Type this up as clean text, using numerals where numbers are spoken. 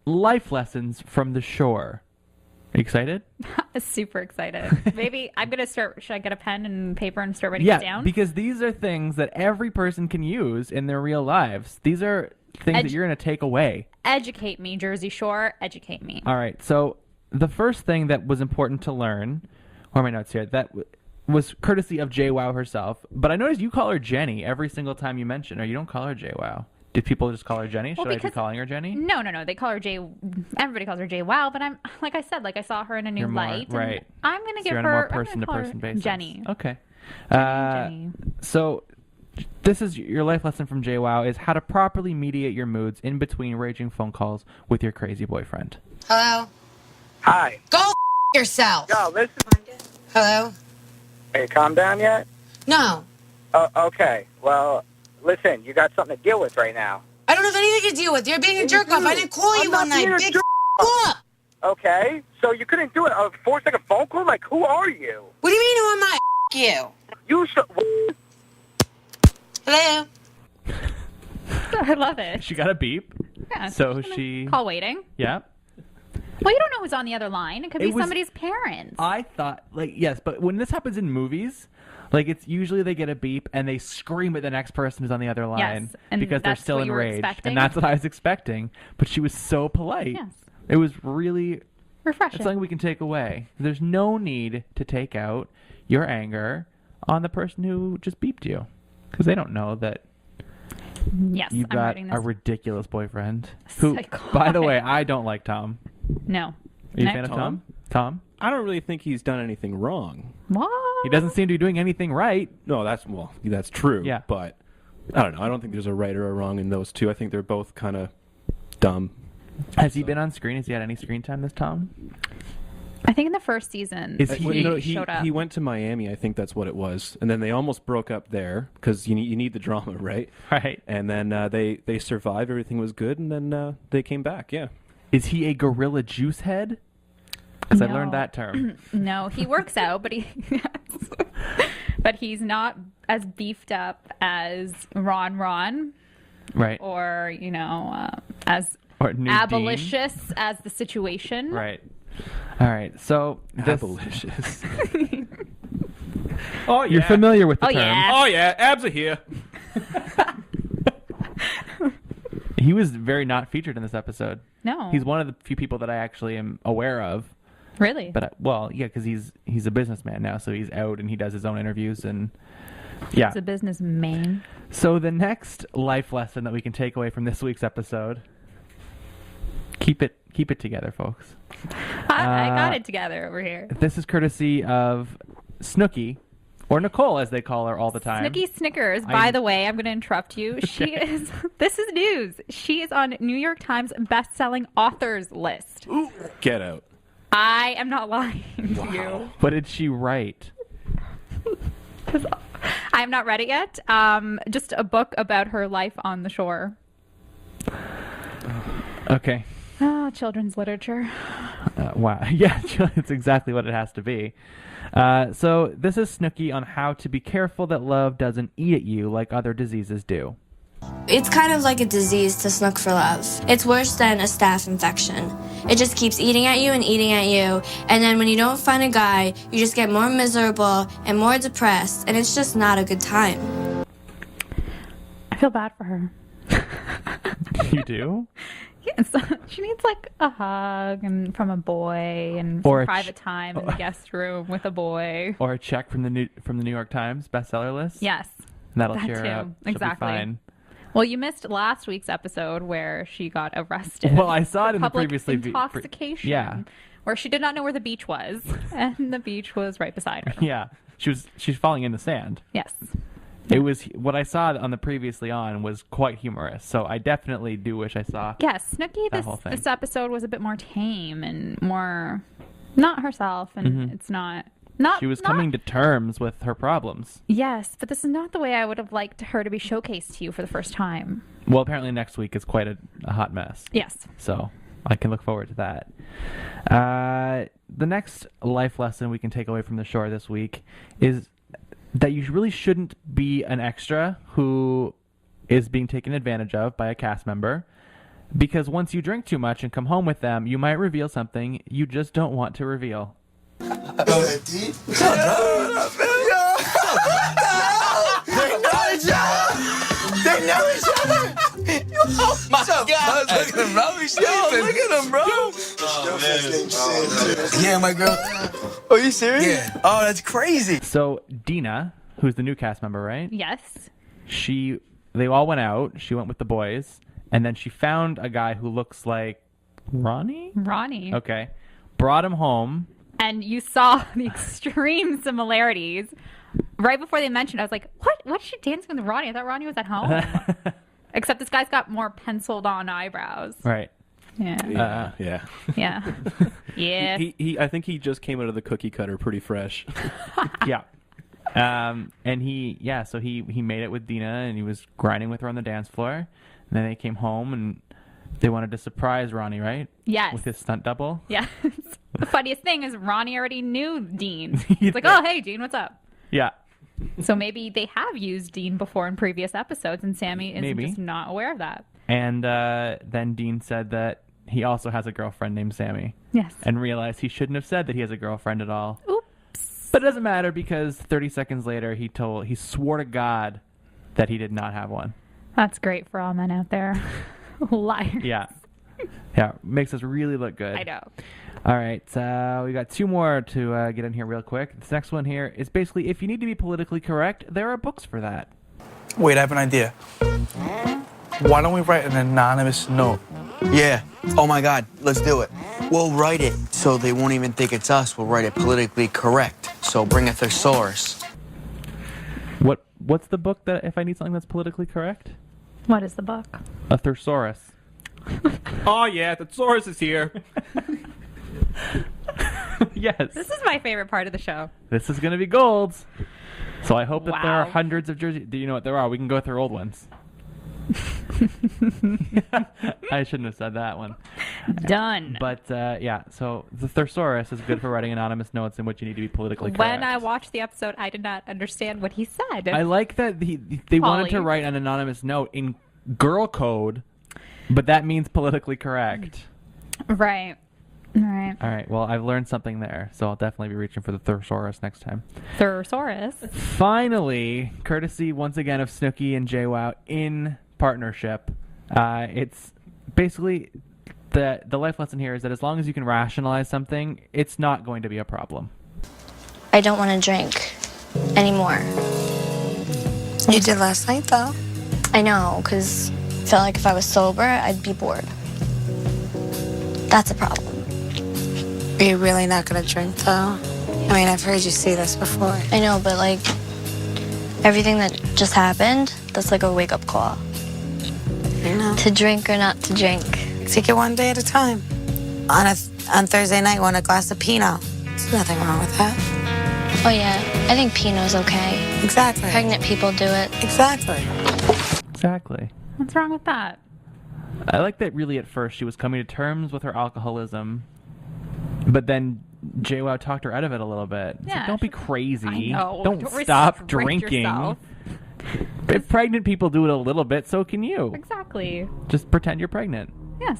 life lessons from the shore. Excited? Super excited. Maybe I'm going to start. Should I get a pen and paper and start writing it down? Because these are things that every person can use in their real lives. These are things that you're going to take away. Educate me, Jersey Shore. Educate me. All right. So the first thing that was important to learn, or my notes here, that was courtesy of JWoww herself. But I noticed you call her Jenny every single time you mention her. You don't call her JWoww. Did people just call her Jenny? Should I be calling her Jenny? No. They call her J. Everybody calls her JWoww, but I'm like I said, like I saw her in a new light. Right. I'm gonna give her her a more person-to-person basis. Jenny. Okay. Jenny. So this is your life lesson from JWoww is how to properly mediate your moods in between raging phone calls with your crazy boyfriend. Hello. Hi. Go yourself. Yo, listen. Hello. Hey, calm down yet? No. Okay. Well, listen, you got something to deal with right now. I don't have anything to deal with. You're being a jerk off. I didn't call you one night. Big up. Okay, so you couldn't do it a 4-second phone call? Like, who are you? What do you mean who am I? You. You should... Hello. I love it. She got a beep. Yeah, So she... Call waiting. Yeah. Well, you don't know who's on the other line. It could be somebody's parents. I thought, yes, but when this happens in movies, it's usually they get a beep and they scream at the next person who's on the other line because they're still enraged. And that's what I was expecting. But she was so polite. Yes. It was really refreshing. It's something we can take away. There's no need to take out your anger on the person who just beeped you because they don't know that you've got a ridiculous boyfriend who, by the way, I don't like Tom. No. Are you a fan of Tom? Tom? I don't really think he's done anything wrong. What? He doesn't seem to be doing anything right. No, that's true. Yeah. But I don't know. I don't think there's a right or a wrong in those two. I think they're both kind of dumb. Has he been on screen? Has he had any screen time, this Tom? I think in the first season he showed up. He went to Miami. I think that's what it was. And then they almost broke up there because you need the drama, right? Right. And then they survived. Everything was good. And then they came back. Yeah. Is he a gorilla juice head? Because I learned that term. No, he works out, but but he's not as beefed up as Ron. Right. Or, as abolitious as the situation. Right. All right. So abolitious. Oh, yeah. You're familiar with the term. Yeah. Oh, yeah. Abs are here. He was very not featured in this episode. No. He's one of the few people that I actually am aware of. Really? But because he's a businessman now, so he's out and he does his own interviews and yeah. He's a businessman. So the next life lesson that we can take away from this week's episode: keep it together, folks. I got it together over here. This is courtesy of Snooki, or Nicole as they call her all the time. Snooki Snickers. By the way, I'm going to interrupt you. This is news. She is on New York Times best-selling authors list. Ooh, get out. I am not lying to you. What did she write? I have not read it yet. Just a book about her life on the shore. Okay. Children's literature. Wow. Yeah, it's exactly what it has to be. So this is Snooki on how to be careful that love doesn't eat at you like other diseases do. It's kind of like a disease to snook for love. It's worse than a staph infection. It just keeps eating at you, and then when you don't find a guy, you just get more miserable and more depressed, and it's just not a good time. I feel bad for her. You do? Yes. She needs a hug from a boy and or some private time in the guest room with a boy. Or a check from the New York Times bestseller list. Yes. And that'll cheer her up. She'll exactly. Be fine. Well, you missed last week's episode where she got arrested. Well, I saw it in the previously intoxication. Yeah. Where she did not know where the beach was, and the beach was right beside her. Yeah, she's falling in the sand. Yes. It was what I saw on the previously on was quite humorous. So I definitely do wish I saw. Yes, Snooki. This episode was a bit more tame and more not herself, and it's not. She was coming to terms with her problems. Yes, but this is not the way I would have liked her to be showcased to you for the first time. Well, apparently next week is quite a hot mess. Yes. So I can look forward to that. The next life lesson we can take away from the shore this week is that you really shouldn't be an extra who is being taken advantage of by a cast member. Because once you drink too much and come home with them, you might reveal something you just don't want to reveal. Go ahead, D. What's up, bro? They know each other. Oh my God! Look at him, bro. He's sleeping. Look at him, bro. Oh, yeah, my girl. Oh, you serious? Yeah. Oh, that's crazy. So Dina, who's the new cast member, right? Yes. They all went out. She went with the boys, and then she found a guy who looks like Ronnie. Okay. Brought him home. And you saw the extreme similarities. Right before they mentioned, I was like, "What? What's she dancing with Ronnie? I thought Ronnie was at home." Except this guy's got more penciled on eyebrows. Right. Yeah. Yeah. Yeah. Yeah. I think he just came out of the cookie cutter pretty fresh. Yeah. And so he made it with Dina, and he was grinding with her on the dance floor. And then they came home, and they wanted to surprise Ronnie, right? Yes. With his stunt double. Yes. The funniest thing is Ronnie already knew Dean. He's like, "Oh, hey, Dean, what's up?" Yeah. So maybe they have used Dean before in previous episodes, and Sammy is just not aware of that. And then Dean said that he also has a girlfriend named Sammy. Yes. And realized he shouldn't have said that he has a girlfriend at all. Oops. But it doesn't matter because 30 seconds later he swore to God that he did not have one. That's great for all men out there. Liars. Yeah. Yeah. Makes us really look good. I know. All right. We got two more to get in here real quick. This next one here is basically if you need to be politically correct, there are books for that. Wait, I have an idea. Why don't we write an anonymous note? Yeah. Oh my God. Let's do it. We'll write it so they won't even think it's us. We'll write it politically correct. So bring a thesaurus. What's the book that if I need something that's politically correct? What is the book? A thesaurus. Oh yeah, the thesaurus is here. Yes. This is my favorite part of the show. This is going to be gold. So I hope that there are Wow. hundreds of jerseys. Do you know what there are? We can go through old ones. I shouldn't have said that one. Done. But yeah, so the thesaurus is good for writing anonymous notes in which you need to be politically correct. When I watched the episode, I did not understand what he said. I like that they wanted to write an anonymous note in girl code, but that means politically correct. Right. Right. All right. Well, I've learned something there, so I'll definitely be reaching for the thesaurus next time. Thesaurus. Finally, courtesy once again of Snooki and JWoww in partnership. It's basically the life lesson here is that as long as you can rationalize something, it's not going to be a problem. I don't want to drink anymore. You did last night, though. I know, because I felt like if I was sober, I'd be bored. That's a problem. Are you really not going to drink, though? I mean, I've heard you say this before. I know, but like, everything that just happened, that's like a wake-up call. I know. To drink or not to drink. Take it one day at a time. On Thursday night, want a glass of Pinot. There's nothing wrong with that. Oh yeah, I think Pinot's okay. Exactly. Pregnant people do it. Exactly. Exactly. What's wrong with that? I like that really at first she was coming to terms with her alcoholism, but then JWoww talked her out of it a little bit. It's Yeah, like, don't be crazy. I know. Don't stop restrict drinking. yourself. If pregnant people do it a little bit, so can you. Exactly. Just pretend you're pregnant. Yes.